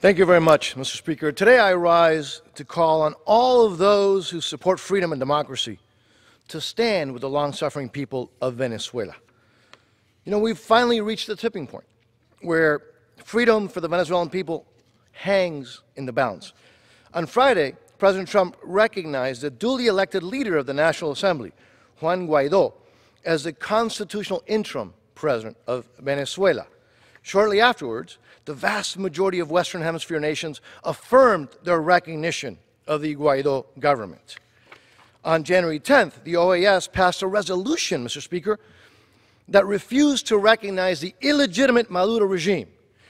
Thank you very much, Mr. Speaker. Today I rise to call on all of those who support freedom and democracy to stand with the long-suffering people of Venezuela. You know, we've finally reached the tipping point where freedom for the Venezuelan people hangs in the balance. On Friday, President Trump recognized the duly elected leader of the National Assembly, Juan Guaidó, as the constitutional interim president of Venezuela. Shortly afterwards, the vast majority of Western Hemisphere nations affirmed their recognition of the Guaidó government. On January 10th, the OAS passed a resolution, Mr. Speaker, that refused to recognize the illegitimate Maduro regime,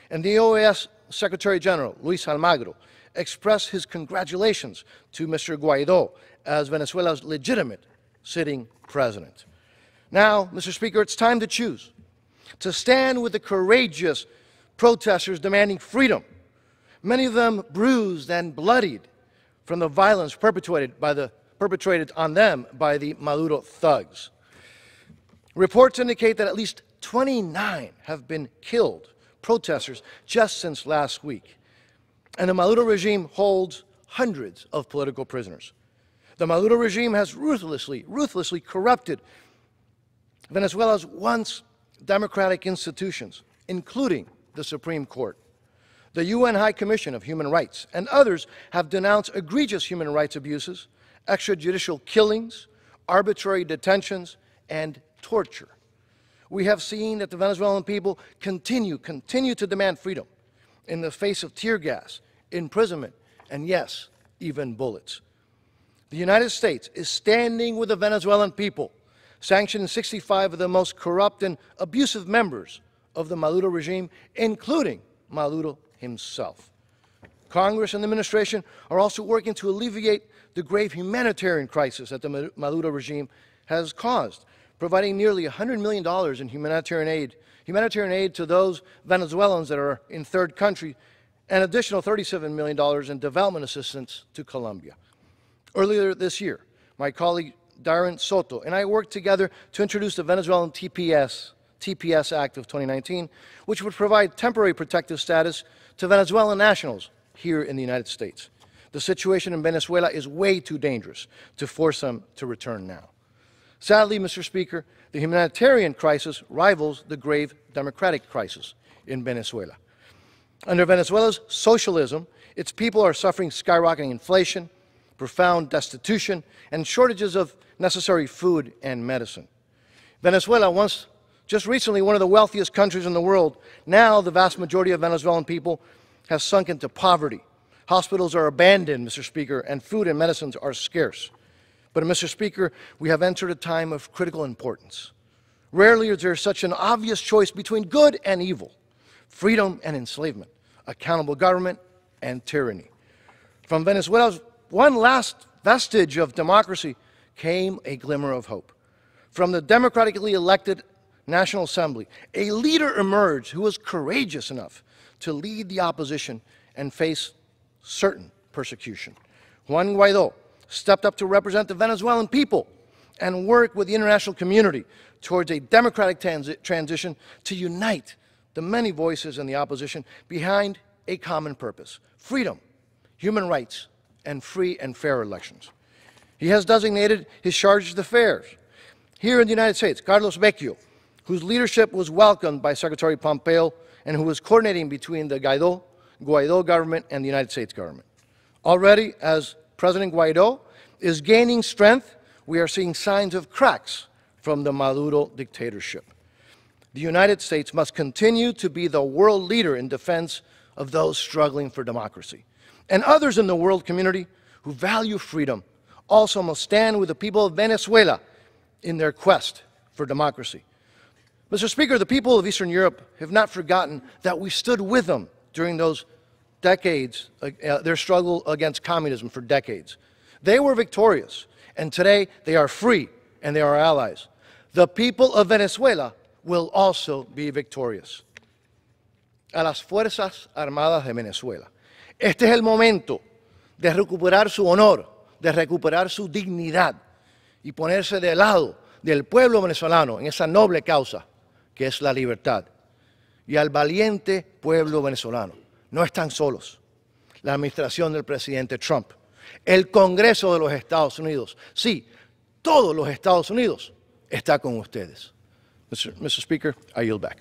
and the OAS Secretary General, Luis Almagro, expressed his congratulations to Mr. Guaidó as Venezuela's legitimate sitting president. Now, Mr. Speaker, it's time to choose. To stand with the courageous protesters demanding freedom, many of them bruised and bloodied from the violence perpetrated on them by the Maduro thugs. Reports indicate that at least 29 have been killed, protesters, just since last week. And the Maduro regime holds hundreds of political prisoners. The Maduro regime has ruthlessly corrupted Venezuela's once democratic institutions, including the Supreme Court. The UN High Commission of Human Rights and others have denounced egregious human rights abuses, extrajudicial killings, arbitrary detentions, and torture. We have seen that the Venezuelan people continue to demand freedom in the face of tear gas, imprisonment, and yes, even bullets. The United States is standing with the Venezuelan people, sanctioning 65 of the most corrupt and abusive members of the Maduro regime, including Maduro himself. Congress and the administration are also working to alleviate the grave humanitarian crisis that the Maduro regime has caused, providing nearly $100 million in humanitarian aid to those Venezuelans that are in third country, and additional $37 million in development assistance to Colombia. Earlier this year, my colleague Darren Soto and I worked together to introduce the Venezuelan TPS Act of 2019, which would provide temporary protective status to Venezuelan nationals here in the United States. The situation in Venezuela is way too dangerous to force them to return now. Sadly, Mr. Speaker, the humanitarian crisis rivals the grave democratic crisis in Venezuela. Under Venezuela's socialism, its people are suffering skyrocketing inflation, profound destitution, and shortages of necessary food and medicine. Venezuela, once just recently one of the wealthiest countries in the world, now the vast majority of Venezuelan people has sunk into poverty. Hospitals are abandoned, Mr. Speaker, and food and medicines are scarce. But, Mr. Speaker, we have entered a time of critical importance. Rarely is there such an obvious choice between good and evil, freedom and enslavement, accountable government and tyranny. From Venezuela's one last vestige of democracy came a glimmer of hope. From the democratically elected National Assembly, a leader emerged who was courageous enough to lead the opposition and face certain persecution. Juan Guaidó stepped up to represent the Venezuelan people and work with the international community towards a democratic transition to unite the many voices in the opposition behind a common purpose: freedom, human rights, and free and fair elections. He has designated his charge d'affaires here in the United States, Carlos Vecchio, whose leadership was welcomed by Secretary Pompeo and who was coordinating between the Guaidó government and the United States government. Already, as President Guaidó is gaining strength, we are seeing signs of cracks from the Maduro dictatorship. The United States must continue to be the world leader in defense of those struggling for democracy. And others in the world community who value freedom also must stand with the people of Venezuela in their quest for democracy. Mr. Speaker, the people of Eastern Europe have not forgotten that we stood with them during those decades, their struggle against communism for decades. They were victorious, and today they are free and they are our allies. The people of Venezuela will also be victorious. A las Fuerzas Armadas de Venezuela. Este es el momento de recuperar su honor, de recuperar su dignidad y ponerse del lado del pueblo venezolano en esa noble causa que es la libertad. Y al valiente pueblo venezolano, no están solos. la administración del presidente Trump. El Congreso de los Estados Unidos, sí, todos los Estados Unidos, está con ustedes. Mr. Speaker, I yield back.